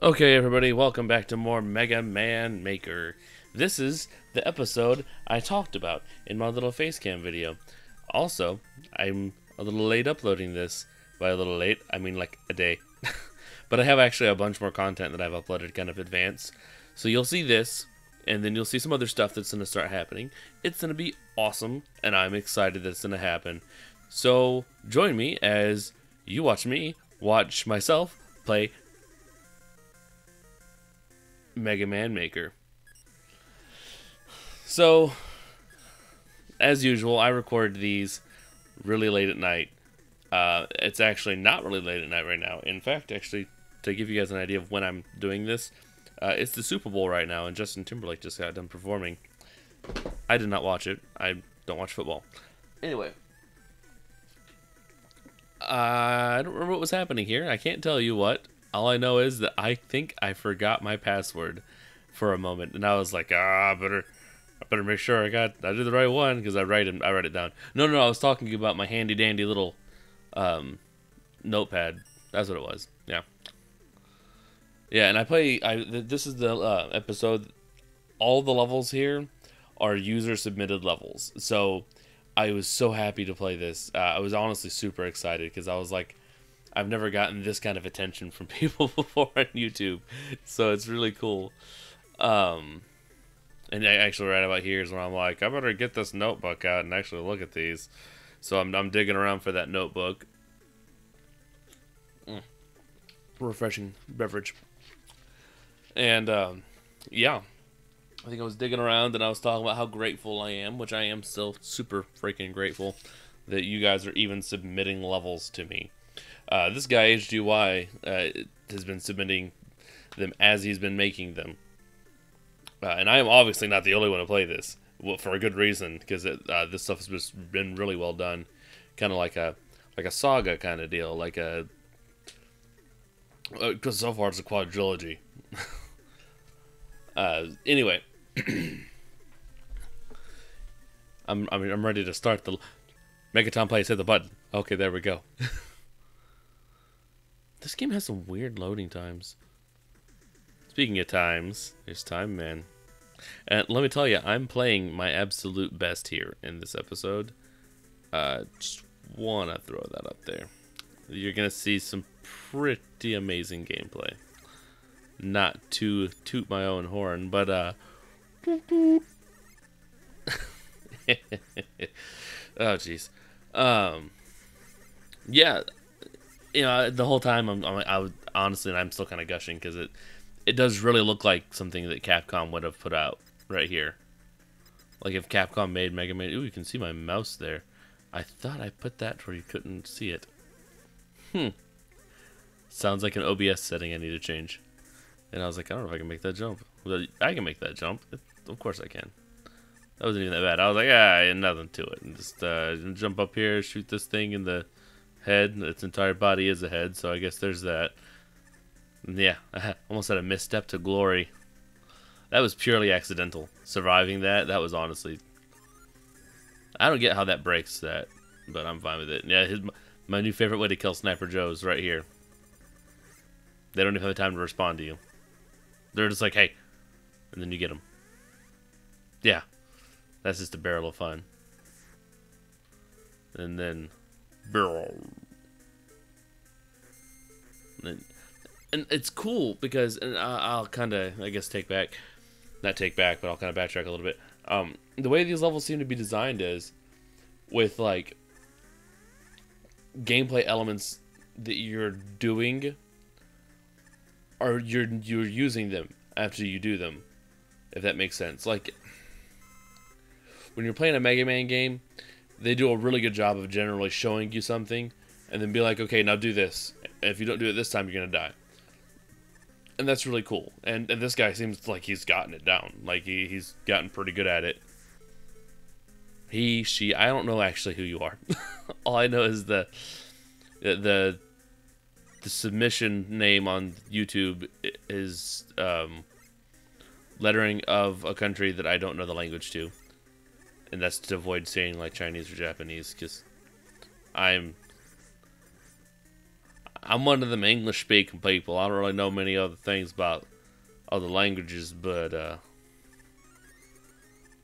Okay, everybody, welcome back to more Mega Man Maker. This is the episode I talked about in my little facecam video. Also, I'm a little late uploading this. By a little late, I mean like a day. But I have actually a bunch more content that I've uploaded kind of advanced. So you'll see this, and then you'll see some other stuff that's going to start happening. It's going to be awesome, and I'm excited that it's going to happen. So join me as you watch me watch myself play Mega Man Maker. So, as usual, I record these really late at night. It's actually not really late at night right now. In fact, actually, to give you guys an idea of when I'm doing this, it's the Super Bowl right now, and Justin Timberlake just got done performing. I did not watch it. I don't watch football. Anyway, I don't remember what was happening here. I can't tell you what. All I know is that I think I forgot my password for a moment, and I was like, I better make sure I did the right one because I write it down. No, I was talking about my handy dandy little notepad. That's what it was. Yeah, and this is the episode. All the levels here are user submitted levels, so I was so happy to play this. I was honestly super excited because I was like, I've never gotten this kind of attention from people before on YouTube, so it's really cool. And I actually right about here is when I'm like, I better get this notebook out and actually look at these. So I'm digging around for that notebook. Refreshing beverage. And yeah, I think I was digging around and I was talking about how grateful I am, which I am still super freaking grateful that you guys are even submitting levels to me. This guy, HGY, has been submitting them as he's been making them. And I am obviously not the only one to play this, for a good reason, because this stuff has just been really well done. Kind of like a saga kind of deal, because so far it's a quadrilogy. Anyway, I'm ready to start the MegaTomPlays. Hit the button. Okay, there we go. This game has some weird loading times. Speaking of times, there's Time Man. And let me tell you, I'm playing my absolute best here in this episode. Just want to throw that up there. You're going to see some pretty amazing gameplay. Not to toot my own horn, but oh, jeez. Yeah. You know, the whole time I would honestly, and I'm still kind of gushing because it does really look like something that Capcom would have put out right here. Like if Capcom made Mega Man. Ooh, you can see my mouse there. I thought I put that where you couldn't see it. Sounds like an OBS setting I need to change. And I was like, I don't know if I can make that jump. Well, I can make that jump. Of course I can. That wasn't even that bad. I was like, nothing to it. And just jump up here, shoot this thing in the head. Its entire body is a head, so I guess there's that. And yeah, I almost had a misstep to glory. That was purely accidental. Surviving that was honestly... I don't get how that breaks that, but I'm fine with it. Yeah, my new favorite way to kill Sniper Joe's right here. They don't even have time to respond to you. They're just like, hey, and then you get them. Yeah, that's just a barrel of fun. And then... barrel. And it's cool because, and I'll kind of, I guess, not take back, but I'll kind of backtrack a little bit. The way these levels seem to be designed is with, like, gameplay elements that you're doing, or you're using them after you do them, if that makes sense. Like, when you're playing a Mega Man game, they do a really good job of generally showing you something, and then be like, okay, now do this. And if you don't do it this time, you're gonna die. And that's really cool. And this guy seems like he's gotten it down. Like, he's gotten pretty good at it. He, she, I don't know actually who you are. All I know is the submission name on YouTube is lettering of a country that I don't know the language to. And that's to avoid saying, like, Chinese or Japanese, because I'm I'm one of them English speaking people. I don't really know many other things about other languages, but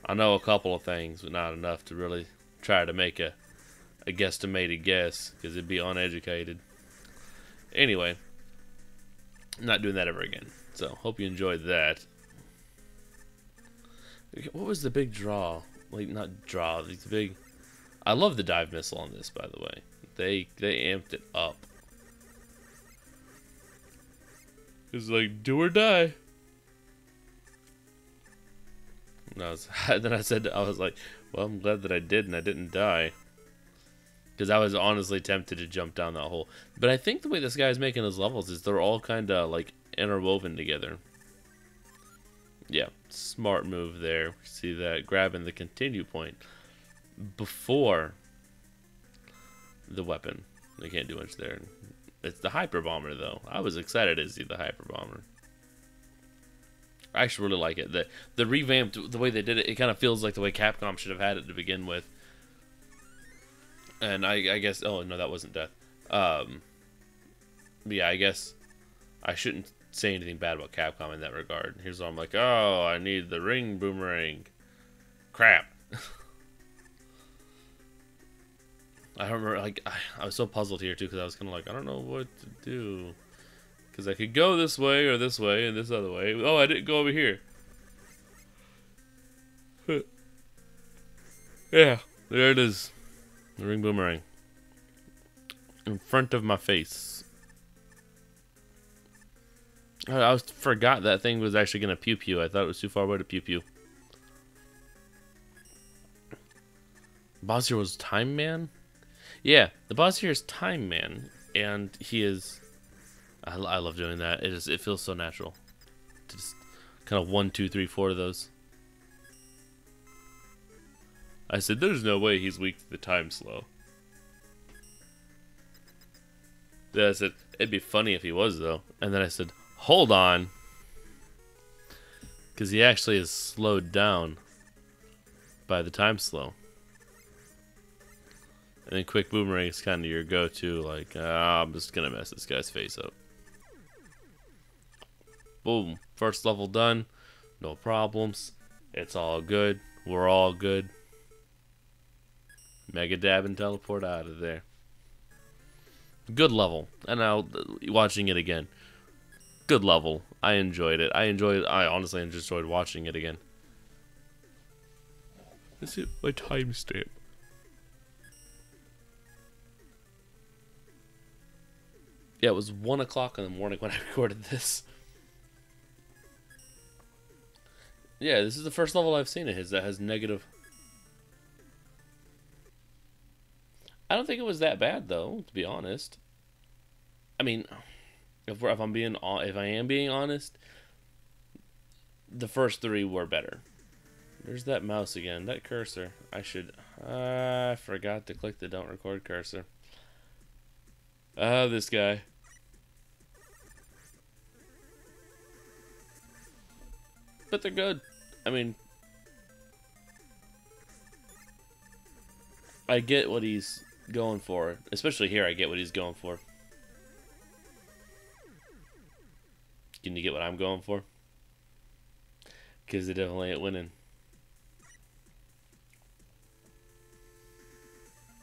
I know a couple of things, but not enough to really try to make a guesstimated guess, because it'd be uneducated. Anyway, I'm not doing that ever again. So, hope you enjoyed that. What was the big draw? Like, not draw, the big... I love the dive missile on this, by the way. They amped it up. It's like, do or die. And then I was like, well, I'm glad that I did and I didn't die. Because I was honestly tempted to jump down that hole. But I think the way this guy's making his levels is they're all kind of like interwoven together. Yeah, smart move there. See that? Grabbing the continue point before the weapon. They can't do much there. It's the hyper bomber though. I was excited to see the hyper bomber. I actually really like it. The revamped, the way they did it, it kind of feels like the way Capcom should have had it to begin with. And I guess, oh no, that wasn't death. Yeah, I guess I shouldn't say anything bad about Capcom in that regard. Here's where I'm like, oh, I need the ring boomerang. Crap. I remember, like, I was so puzzled here too, because I was kind of like, I don't know what to do. Because I could go this way or this way and this other way. Oh, I didn't go over here. Yeah, there it is. The ring boomerang. In front of my face. I forgot that thing was actually going to pew-pew. I thought it was too far away to pew-pew. Boss here was Time Man? Yeah, the boss here is Time Man. And he is... I love doing that. It feels so natural. Just kind of 1, 2, 3, 4 of those. I said, there's no way he's weak to the time slow. Then I said, it'd be funny if he was, though. And then I said, hold on. Because he actually is slowed down by the time slow. And then quick boomerang is kind of your go-to, like, I'm just going to mess this guy's face up. Boom. First level done. No problems. It's all good. We're all good. Mega dab and teleport out of there. Good level. And now watching it again. Good level. I enjoyed it. I honestly enjoyed watching it again. Is it my timestamp? Yeah, it was 1 o'clock in the morning when I recorded this. Yeah, this is the first level I've seen of his that has negative. I don't think it was that bad though, to be honest. I mean, if I am being honest, the first 3 were better. There's that mouse again, that cursor. I forgot to click the don't record cursor. This guy. But they're good. I mean, I get what he's going for. Especially here, I get what he's going for. Can you get what I'm going for? Because they definitely ain't winning.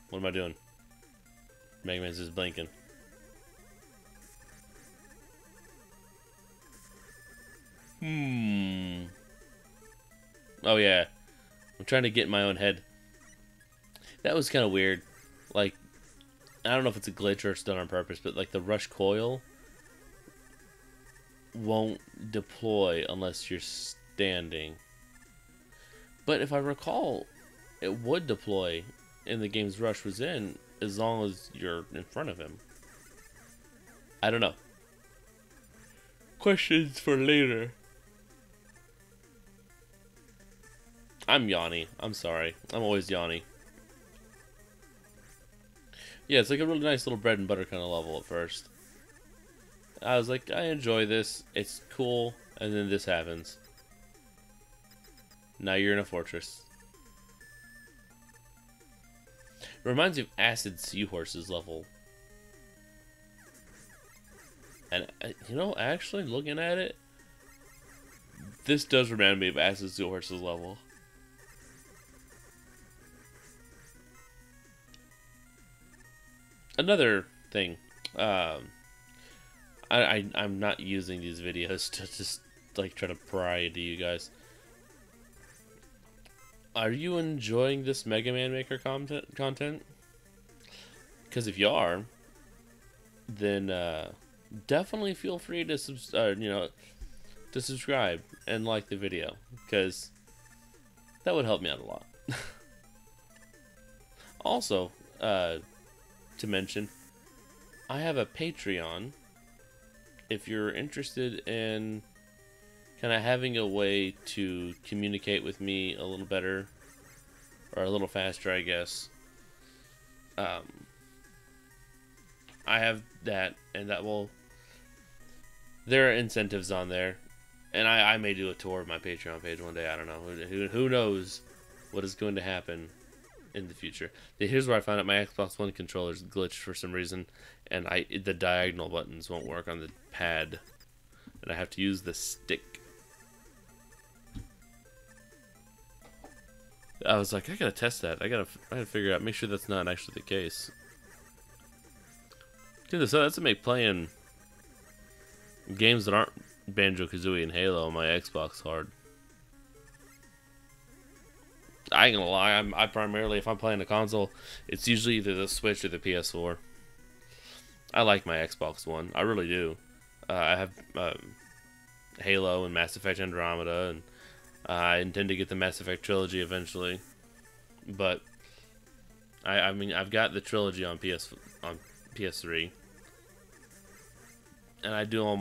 What am I doing? Mega Man's just blinking. Oh yeah. I'm trying to get in my own head. That was kind of weird. Like, I don't know if it's a glitch or it's done on purpose, but like the rush coil won't deploy unless you're standing. But if I recall, it would deploy in the game's Rush was in as long as you're in front of him. I don't know. Questions for later. I'm Yanni. I'm sorry. I'm always Yanni. Yeah, it's like a really nice little bread and butter kind of level at first. I was like, I enjoy this. It's cool. And then this happens. Now you're in a fortress. It reminds me of Acid Seahorse's level. And you know, actually looking at it, this does remind me of Acid Steel Horse's level. Another thing, I'm not using these videos to just like try to pry into you guys. Are you enjoying this Mega Man Maker content? Because if you are, then definitely feel free to to subscribe and like the video, because that would help me out a lot. Also, to mention, I have a Patreon. If you're interested in kind of having a way to communicate with me a little better, or a little faster, I guess, I have that, and that will, there are incentives on there, and I may do a tour of my Patreon page one day. I don't know. Who knows what is going to happen in the future. Here's where I found out my Xbox One controller's glitched for some reason, and the diagonal buttons won't work on the pad, and I have to use the stick. I was like, I gotta test that. I gotta figure out, make sure that's not actually the case. Dude, so that's to make playing games that aren't Banjo-Kazooie and Halo on my Xbox hard. I ain't gonna lie, I primarily, if I'm playing a console, it's usually either the Switch or the PS4. I like my Xbox One, I really do. I have Halo and Mass Effect Andromeda, and I intend to get the Mass Effect trilogy eventually. But I mean, I've got the trilogy on PS3, and I do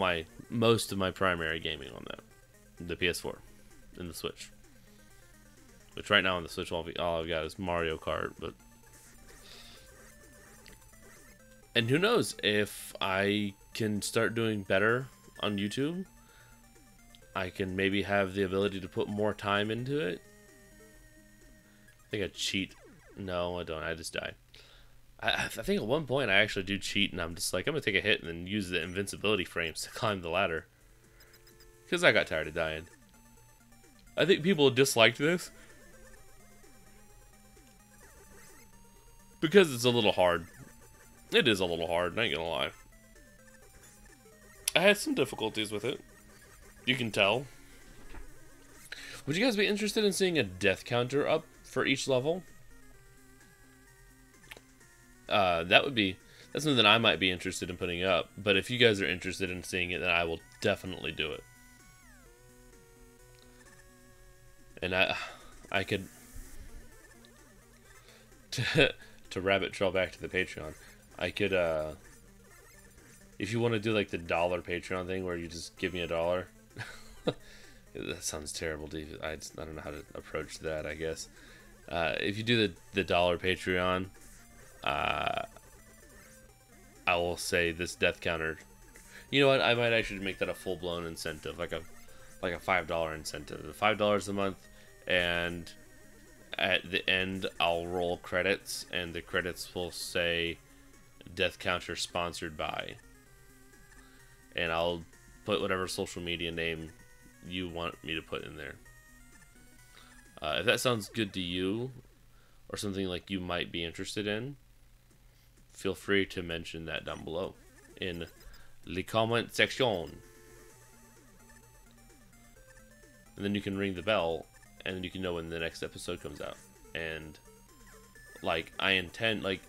most of my primary gaming on the PS4 and the Switch. Which right now on the Switch, all I've got is Mario Kart. And who knows, if I can start doing better on YouTube, I can maybe have the ability to put more time into it. I think I cheat. No, I don't. I just die. I think at one point I actually do cheat, and I'm just like, I'm going to take a hit and then use the invincibility frames to climb the ladder. Because I got tired of dying. I think people disliked this because it's a little hard. It is a little hard, I ain't gonna lie. I had some difficulties with it. You can tell. Would you guys be interested in seeing a death counter up for each level? That's something that I might be interested in putting up. But if you guys are interested in seeing it, then I will definitely do it. And I could to rabbit trail back to the Patreon. I could if you want to do like the $1 Patreon thing where you just give me $1. That sounds terrible, dude. I don't know how to approach that, I guess. If you do the $1 Patreon, I will say this death counter. You know what? I might actually make that a full-blown incentive, like a $5 incentive. $5 a month, and at the end I'll roll credits, and the credits will say death counter sponsored by, and I'll put whatever social media name you want me to put in there. If that sounds good to you, or something like you might be interested in, feel free to mention that down below in the comment section. And then you can ring the bell, and then you can know when the next episode comes out. And like, I intend, like,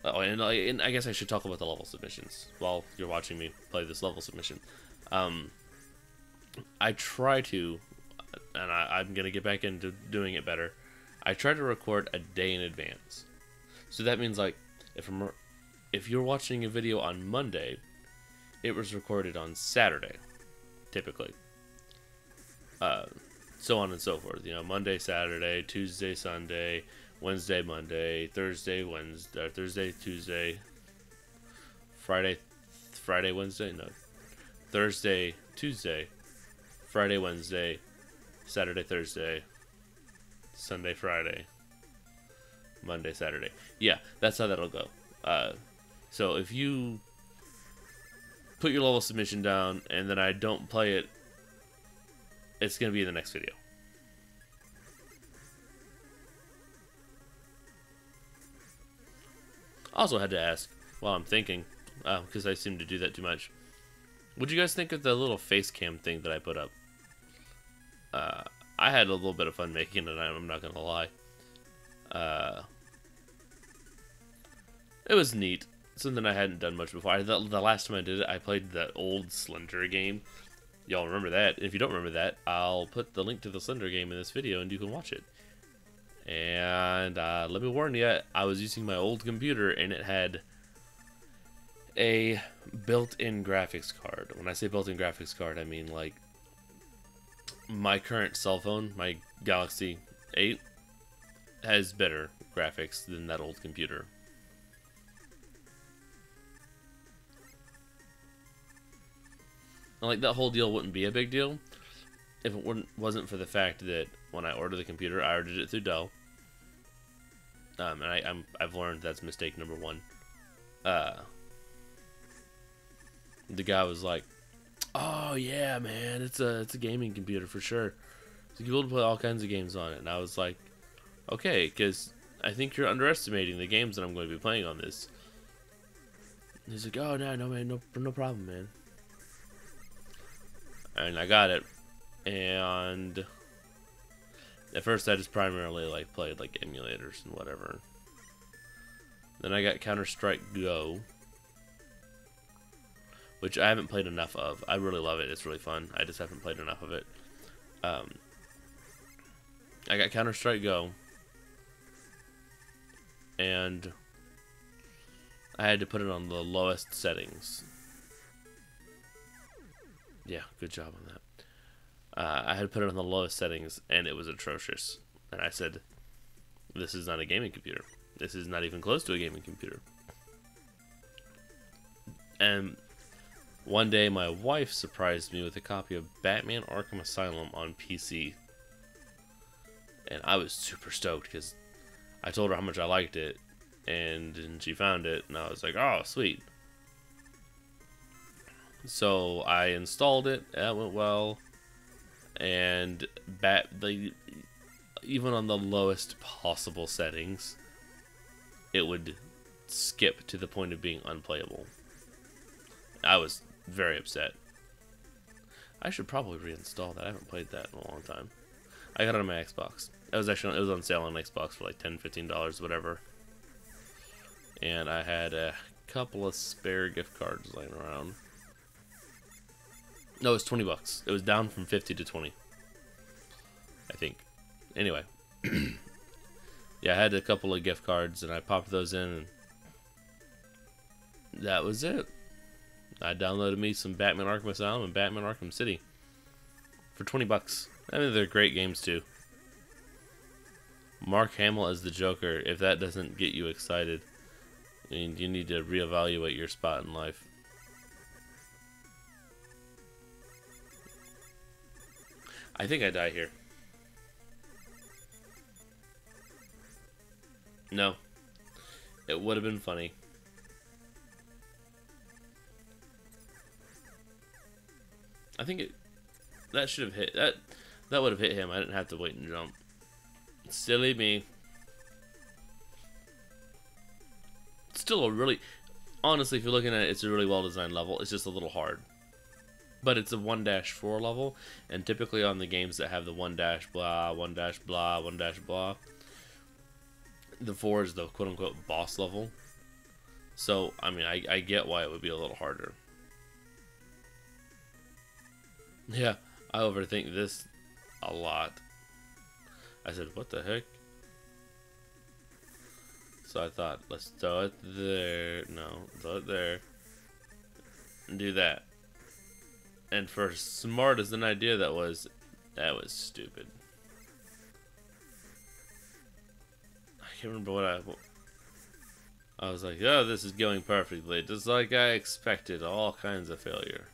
and I guess I should talk about the level submissions while you're watching me play this level submission. I try to, and I'm gonna get back into doing it better. I try to record a day in advance. So that means, like, if you're watching a video on Monday, it was recorded on Saturday, typically. So on and so forth. You know, Monday, Saturday, Tuesday, Sunday, Wednesday, Monday, Thursday, Wednesday, Thursday, Tuesday, Friday, Wednesday, no, Thursday, Tuesday, Friday, Wednesday, Saturday, Thursday, Sunday, Friday, Monday, Saturday. Yeah, that's how that'll go. So if you put your level submission down, and then I don't play it, it's going to be in the next video. Also had to ask, while I'm thinking, because I seem to do that too much, what'd you guys think of the little face cam thing that I put up? I had a little bit of fun making it, I'm not going to lie. It was neat. Something I hadn't done much before. The last time I did it, I played that old Slender game. Y'all remember that? If you don't remember that, I'll put the link to the Slender game in this video and you can watch it. And let me warn you, I was using my old computer and it had a built-in graphics card. When I say built-in graphics card, I mean like my current cell phone, my Galaxy 8, has better graphics than that old computer. Like, that whole deal wouldn't be a big deal if it wasn't for the fact that when I ordered the computer, I ordered it through Dell. And I've learned that's mistake number one. The guy was like, "Oh yeah, man, it's a gaming computer for sure. So you'll be able to play all kinds of games on it." And I was like, "Okay, because I think you're underestimating the games that I'm going to be playing on this." And he's like, "Oh no, man, no problem, man." And I got it, and at first I just primarily like played like emulators and whatever. Then I got Counter-Strike Go, which I haven't played enough of. I really love it. It's really fun. I just haven't played enough of it. I got Counter-Strike Go, and I had to put it on the lowest settings. Yeah, good job on that. I had put it on the lowest settings, and it was atrocious. And I said, "This is not a gaming computer. This is not even close to a gaming computer." And one day, my wife surprised me with a copy of Batman Arkham Asylum on PC. And I was super stoked, because I told her how much I liked it, and she found it, and I was like, "Oh, sweet." So I installed it. That went well, and even on the lowest possible settings, it would skip to the point of being unplayable. I was very upset. I should probably reinstall that. I haven't played that in a long time. I got it on my Xbox. It was on sale on Xbox for like $10-15, whatever. And I had a couple of spare gift cards laying around. No, it was $20. It was down from 50 to 20, I think. Anyway, yeah, I had a couple of gift cards, and I popped those in, and that was it. I downloaded me some Batman Arkham Asylum and Batman Arkham City for $20. I mean, they're great games too. Mark Hamill as the Joker. If that doesn't get you excited, you need to reevaluate your spot in life. I think I die here. No. It would have been funny. I think that should have hit that would have hit him. I didn't have to wait and jump. Silly me. It's still a really, honestly, if you're looking at it, it's a really well designed level. It's just a little hard. But it's a 1-4 level, and typically on the games that have the 1-blah, 1-blah, 1-blah, the 4 is the quote-unquote boss level. So, I mean, I get why it would be a little harder. Yeah, I overthink this a lot. I said, what the heck? So I thought, let's throw it there. No, throw it there. And do that. And for as smart as an idea that was stupid. I can't remember what I was like, oh, this is going perfectly, just like I expected. All kinds of failure.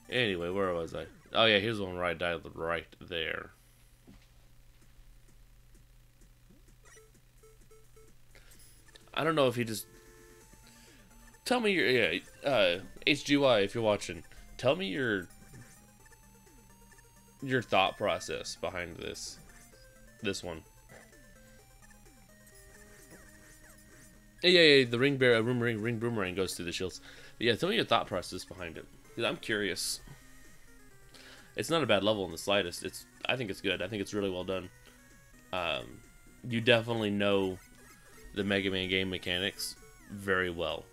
Anyway, where was I? Oh yeah, here's the one where I died right there. I don't know if he just... Tell me your... Yeah, HGY, if you're watching. Tell me your thought process behind this one. Yeah, the ring boomerang goes through the shields. Yeah, tell me your thought process behind it, because I'm curious. It's not a bad level in the slightest. I think it's good. I think it's really well done. You definitely know the Mega Man game mechanics very well.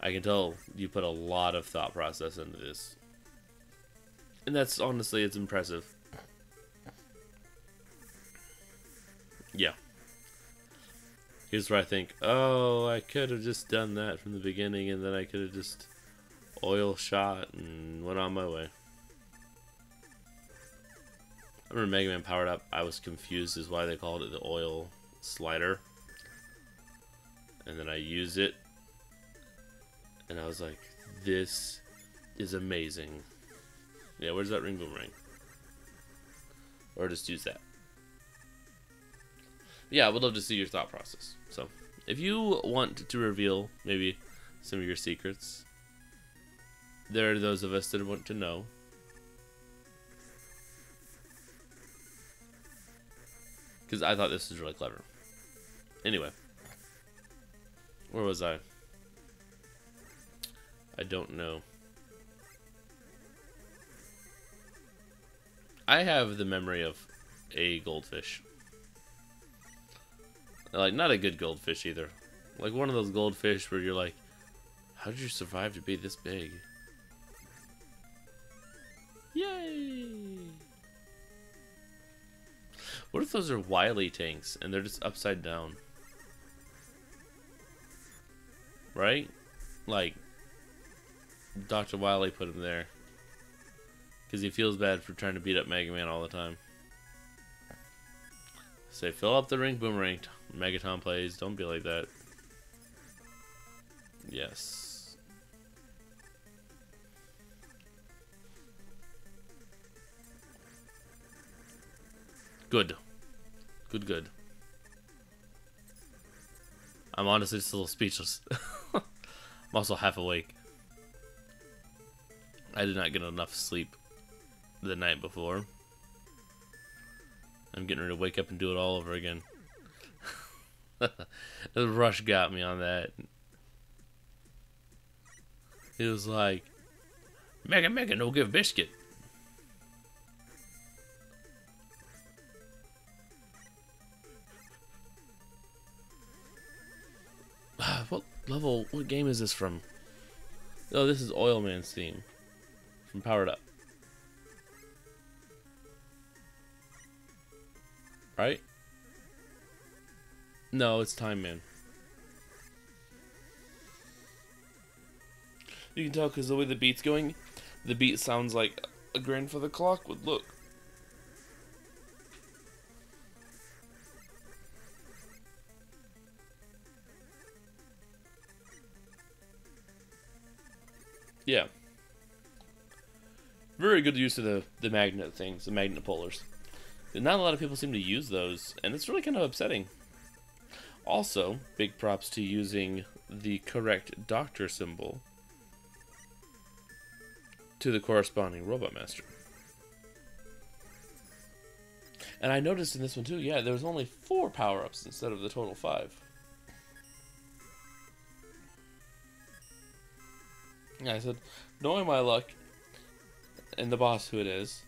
I can tell you put a lot of thought process into this. And that's, honestly, it's impressive. Yeah. Here's where I think, oh, I could have just done that from the beginning, and then I could have just oil shot and went on my way. I remember Mega Man powered up, I was confused as why they called it the oil slider. And then I used it, and I was like, this is amazing. Yeah, where's that ring boomerang? Or just use that. Yeah, I would love to see your thought process. So, if you want to reveal maybe some of your secrets, there are those of us that want to know. Because I thought this was really clever. Anyway. Where was I? I don't know. I have the memory of a goldfish. Like, not a good goldfish either. Like one of those goldfish where you're like, how did you survive to be this big? Yay! What if those are Wily tanks and they're just upside down? Right? Like, Dr. Wily put him there because he feels bad for trying to beat up Mega Man all the time. Say, fill up the ring boomerang. MegaTomPlays, don't be like that. Yes. Good. Good. I'm honestly just a little speechless. I'm also half awake. I did not get enough sleep the night before. I'm getting ready to wake up and do it all over again. The rush got me on that. It was like, Mega, no give biscuit. What game is this from? Oh, this is Oil Man's theme. From Powered Up. Right? No, it's Time Man. You can tell because the way the beat's going, the beat sounds like a grandfather clock would look. Yeah. Very good use of the magnet things, the magnet pullers. Not a lot of people seem to use those, and it's really kind of upsetting. Also, big props to using the correct doctor symbol to the corresponding Robot Master. And I noticed in this one too, yeah, there was only 4 power-ups instead of the total 5. Yeah, I said, knowing my luck and the boss who it is,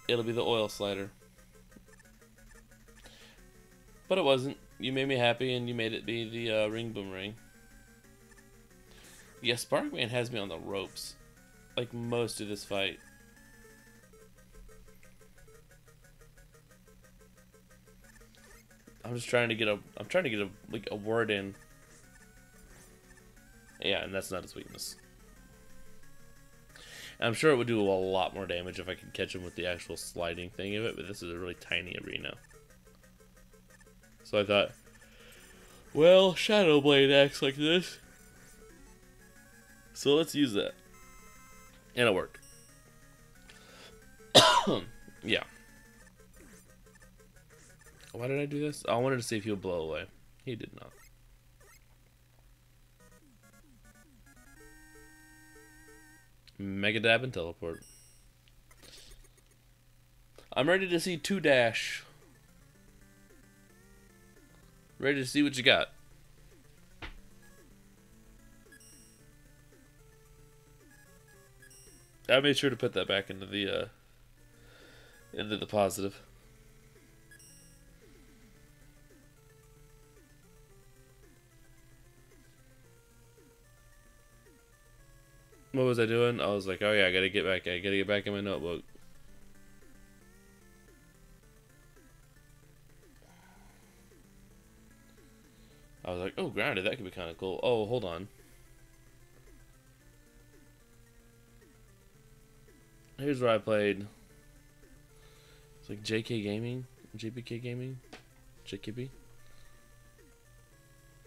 it'll be the oil slider. But it wasn't. You made me happy and you made it be the ring boomerang. Yeah, Sparkman has me on the ropes. Like most of this fight. I'm just trying to get a word in. Yeah, and that's not his weakness. And I'm sure it would do a lot more damage if I could catch him with the actual sliding thing of it, but this is a really tiny arena. So I thought, well, Shadow Blade acts like this, so let's use that. And it worked. Yeah. Why did I do this? Oh, I wanted to see if he would blow away. He did not. Mega Dab and Teleport. I'm ready to see 2-dash. Ready to see what you got. I made sure to put that back into the positive. What was I doing? I was like, oh yeah, I gotta get back in my notebook. I was like, oh, grounded, that could be kind of cool. Oh, hold on. Here's where I played. It's like JK Gaming, JPK Gaming, JKB,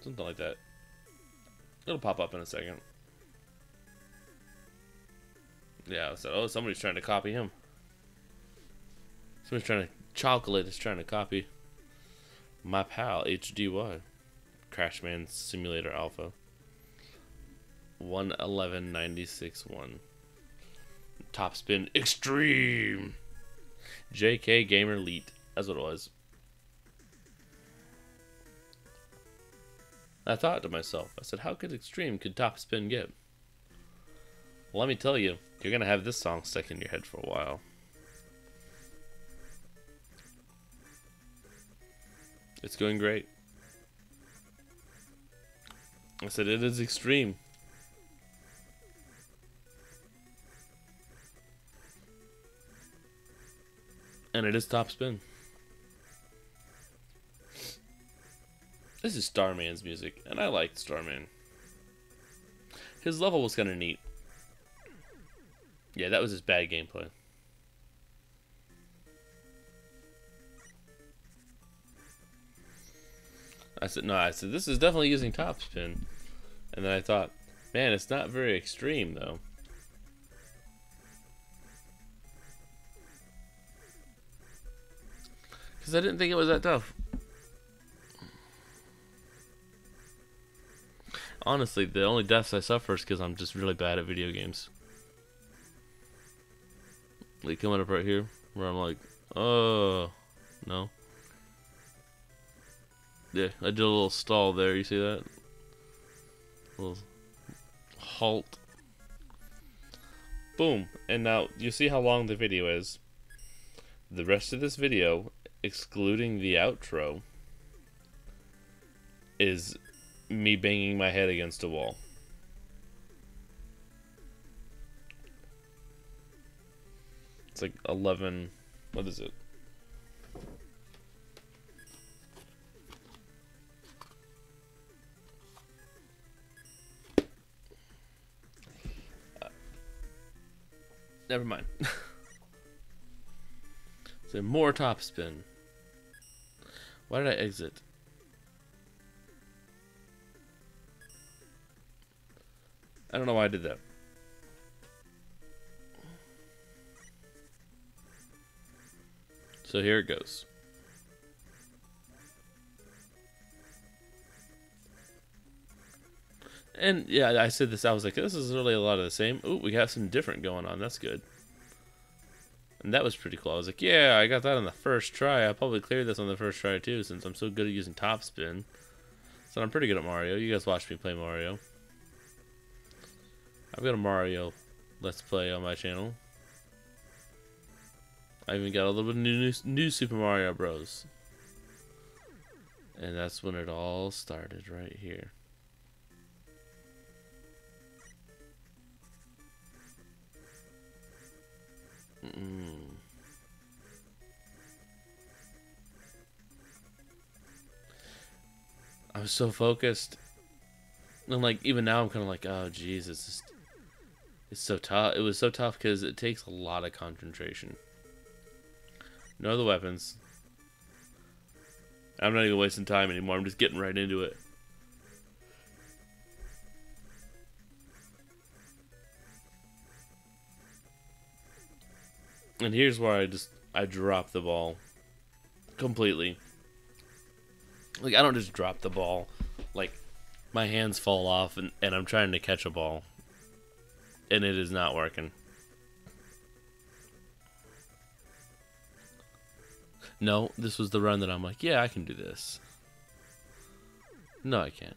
something like that. It'll pop up in a second. Yeah, I said, oh, somebody's trying to copy him. Somebody's trying to, Chocolate is trying to copy my pal, HDY. Crashman Simulator Alpha. 111.96.1. Top Spin Extreme. JK Gamer Elite. That's what it was. I thought to myself, I said, how could Extreme could Top Spin get? Well, let me tell you, you're going to have this song stuck in your head for a while. It's going great. I said, it is extreme. And it is top spin. This is Starman's music, and I liked Starman. His level was kind of neat. Yeah, that was his bad gameplay. I said, this is definitely using top spin. And then I thought, man, it's not very extreme, though. Because I didn't think it was that tough. Honestly, the only deaths I suffer is because I'm just really bad at video games. Like coming up right here, where I'm like, oh, no. Yeah, I did a little stall there, you see that? A little halt. Boom. And now, you see how long the video is. The rest of this video, excluding the outro, is me banging my head against a wall. It's like 11, what is it? Never mind. So more top spin. Why did I exit? I don't know why I did that. So here it goes. And yeah, I said this, I was like, this is really a lot of the same. Ooh, we got some different going on. That's good. And that was pretty cool. I was like, yeah, I got that on the first try. I'll probably clear this on the first try too, since I'm so good at using top spin. So I'm pretty good at Mario. You guys watch me play Mario. I've got a Mario Let's Play on my channel. I even got a little bit of new Super Mario Bros. And that's when it all started, right here. I was so focused, and like even now I'm kind of like, oh jeez, it's so tough. It was so tough because it takes a lot of concentration. No other weapons. I'm not even wasting time anymore. I'm just getting right into it. And here's where I dropped the ball completely. Like, I don't just drop the ball. Like, my hands fall off and I'm trying to catch a ball. And it is not working. No, this was the run that I'm like, yeah, I can do this. No, I can't.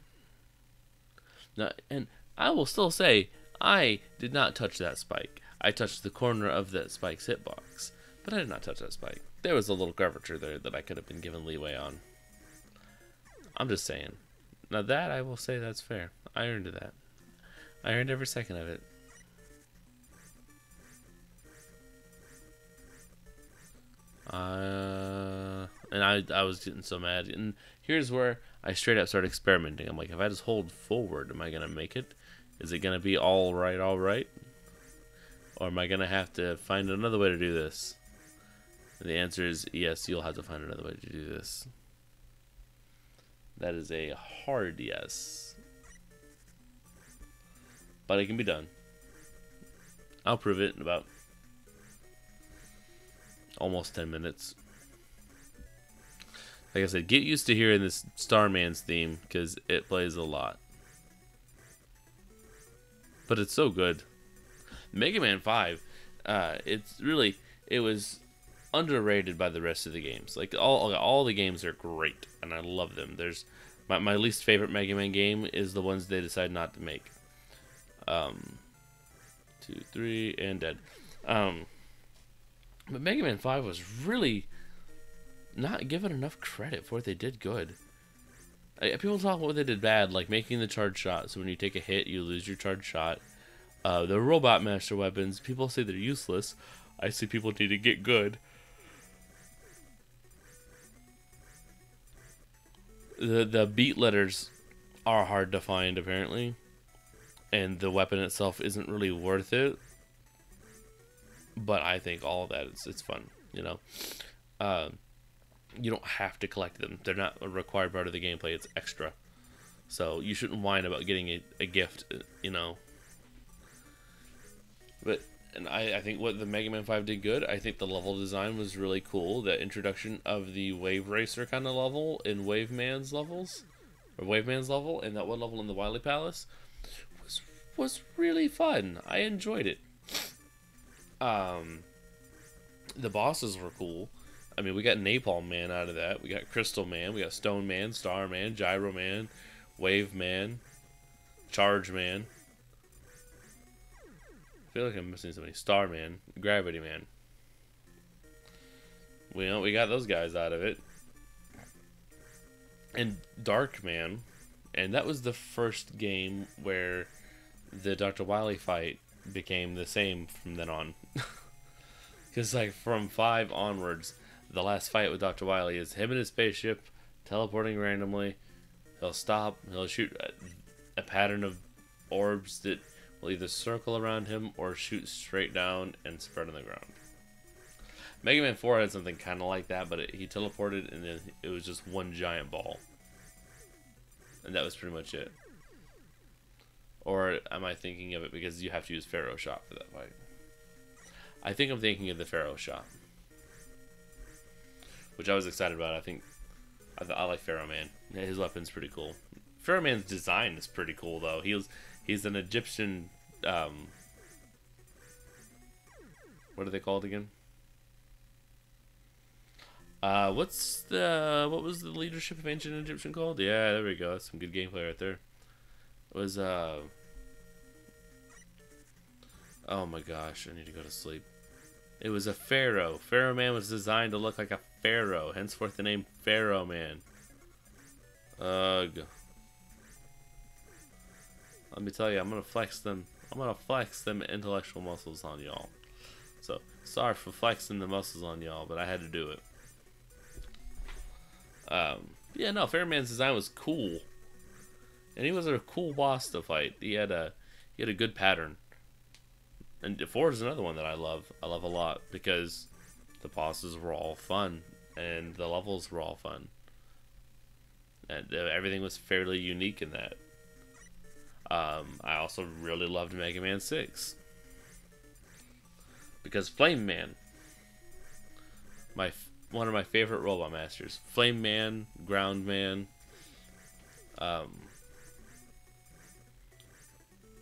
No, and I will still say, I did not touch that spike. I touched the corner of that spike's hitbox. But I did not touch that spike. There was a little curvature there that I could have been given leeway on. I'm just saying. Now that, I will say that's fair. I earned that. I earned every second of it. And I was getting so mad. And here's where I straight up started experimenting. I'm like, if I just hold forward, am I going to make it? Is it going to be all right? Or am I going to have to find another way to do this? And the answer is yes, you'll have to find another way to do this. That is a hard yes. But it can be done. I'll prove it in about almost 10 minutes. Like I said, get used to hearing this Starman's theme because it plays a lot. But it's so good. Mega Man 5, it was underrated by the rest of the games. Like all the games are great and I love them. There's my least favorite Mega Man game is the ones they decide not to make. 2, 3, and dead. But Mega Man 5 was really not given enough credit for what they did good. People talk about what they did bad, like making the charge shot. So when you take a hit, you lose your charge shot. The Robot Master weapons, people say they're useless. I see people need to get good. The beat letters are hard to find, apparently. And the weapon itself isn't really worth it. But I think all of that, it's fun, you know. You don't have to collect them. They're not a required part of the gameplay. It's extra. So you shouldn't whine about getting a gift, you know. And I think what the Mega Man 5 did good, I think the level design was really cool. The introduction of the Wave Racer kind of level in Wave Man's level, and that one level in the Wily Palace was really fun. I enjoyed it. The bosses were cool. I mean, we got Napalm Man out of that. We got Crystal Man. We got Stone Man, Star Man, Gyro Man, Wave Man, Charge Man. I feel like I'm missing somebody. Star Man, Gravity Man. We got those guys out of it. And Dark Man. And that was the first game where the Dr. Wily fight became the same from then on. Because like from 5 onwards, the last fight with Dr. Wily is him in his spaceship teleporting randomly. He'll stop, he'll shoot a pattern of orbs that will either circle around him or shoot straight down and spread on the ground. Mega Man 4 had something kind of like that, but he teleported and then it was just one giant ball. And that was pretty much it. Or am I thinking of it because you have to use Pharaoh Shot for that fight? I think I'm thinking of the Pharaoh Shot, which I was excited about. I like Pharaoh Man. His weapon's pretty cool. Pharaoh Man's design is pretty cool though. He's an Egyptian. What are they called again? What was the leadership of ancient Egyptian called? Yeah, there we go. That's some good gameplay right there. It was oh my gosh, I need to go to sleep. It was a pharaoh. Pharaoh Man was designed to look like a pharaoh, henceforth the name Pharaoh Man. Ugh. Let me tell you, I'm gonna flex them intellectual muscles on y'all. So sorry for flexing the muscles on y'all, but I had to do it. Yeah, no, Pharaoh Man's design was cool, and he was a cool boss to fight. He had a good pattern. And 4 is another one that I love. I love a lot because the bosses were all fun and the levels were all fun, and everything was fairly unique in that. I also really loved Mega Man 6 because Flame Man, one of my favorite Robot Masters. Flame Man, Ground Man, Um,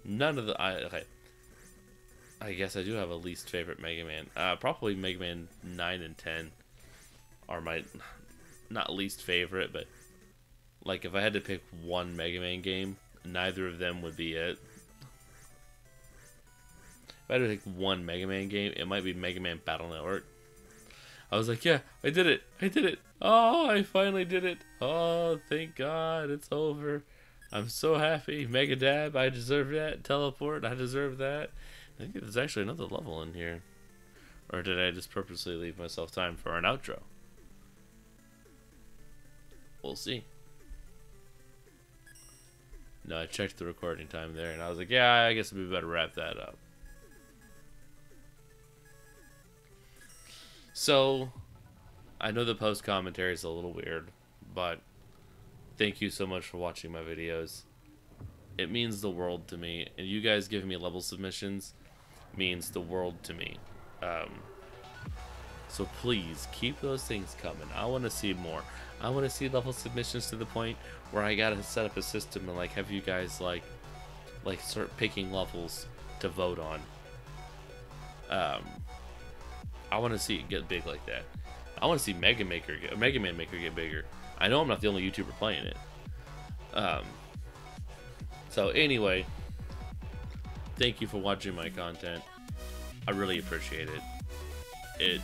none of the okay. I guess I do have a least favorite Mega Man. Probably Mega Man 9 and 10 are my not least favorite, but like if I had to pick one Mega Man game, neither of them would be it. If I had to pick one Mega Man game, it might be Mega Man Battle Network. I was like, yeah, I did it. I did it. Oh, I finally did it. Oh, thank God, it's over. I'm so happy. Mega Dab, I deserve that. Teleport, I deserve that. I think there's actually another level in here. Or did I just purposely leave myself time for an outro? We'll see. No, I checked the recording time there, and I was like, yeah, I guess we better wrap that up. So, I know the post commentary is a little weird, but thank you so much for watching my videos. It means the world to me, and you guys giving me level submissions means the world to me. So please keep those things coming. I want to see more. I want to see level submissions to the point where I gotta set up a system and like have you guys like start picking levels to vote on. I want to see it get big like that. I want to see Mega Man Maker get bigger. I know I'm not the only YouTuber playing it. So anyway, thank you for watching my content. I really appreciate it.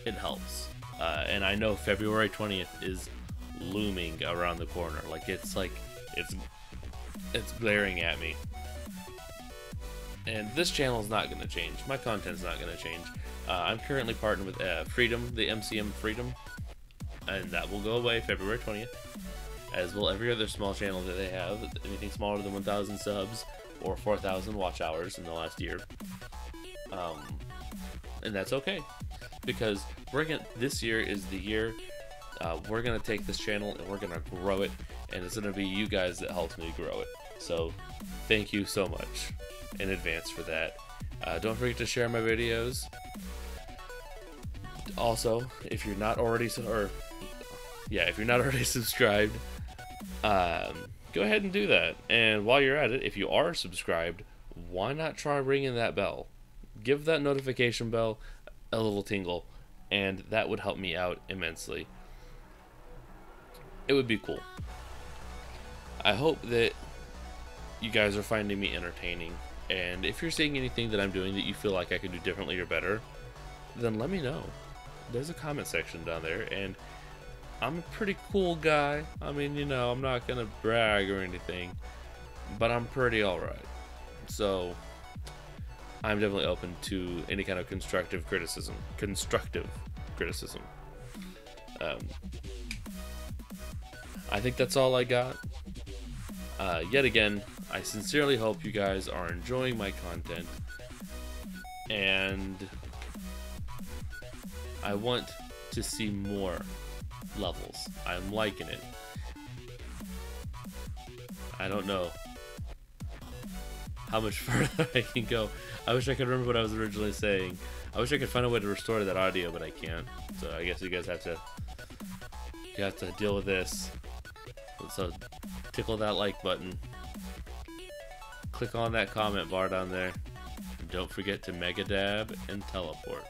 It helps. And I know February 20th is looming around the corner. It's glaring at me. And this channel is not going to change. My content's not going to change. I'm currently partnered with Freedom, the MCM Freedom, and that will go away February 20th, as will every other small channel that they have. Anything smaller than 1,000 subs or 4,000 watch hours in the last year. And that's okay, because this year is the year we're gonna take this channel and we're gonna grow it, and it's gonna be you guys that helped me grow it. So thank you so much in advance for that. Don't forget to share my videos. Also, if you're not already subscribed, go ahead and do that. And while you're at it, if you are subscribed, why not try ringing that bell? Give that notification bell a little tingle, and that would help me out immensely. It would be cool. I hope that you guys are finding me entertaining, and if you're seeing anything that I'm doing that you feel like I could do differently or better, then let me know. There's a comment section down there, and I'm a pretty cool guy. I mean, you know, I'm not gonna brag or anything, but I'm pretty alright. So I'm definitely open to any kind of constructive criticism. I think that's all I got. Yet again, I sincerely hope you guys are enjoying my content, and I want to see more levels. I'm liking it. I don't know how much further I can go. I wish I could remember what I was originally saying. I wish I could find a way to restore that audio, but I can't. So I guess you guys have to deal with this. So tickle that like button. Click on that comment bar down there. And don't forget to Mega Dab and teleport.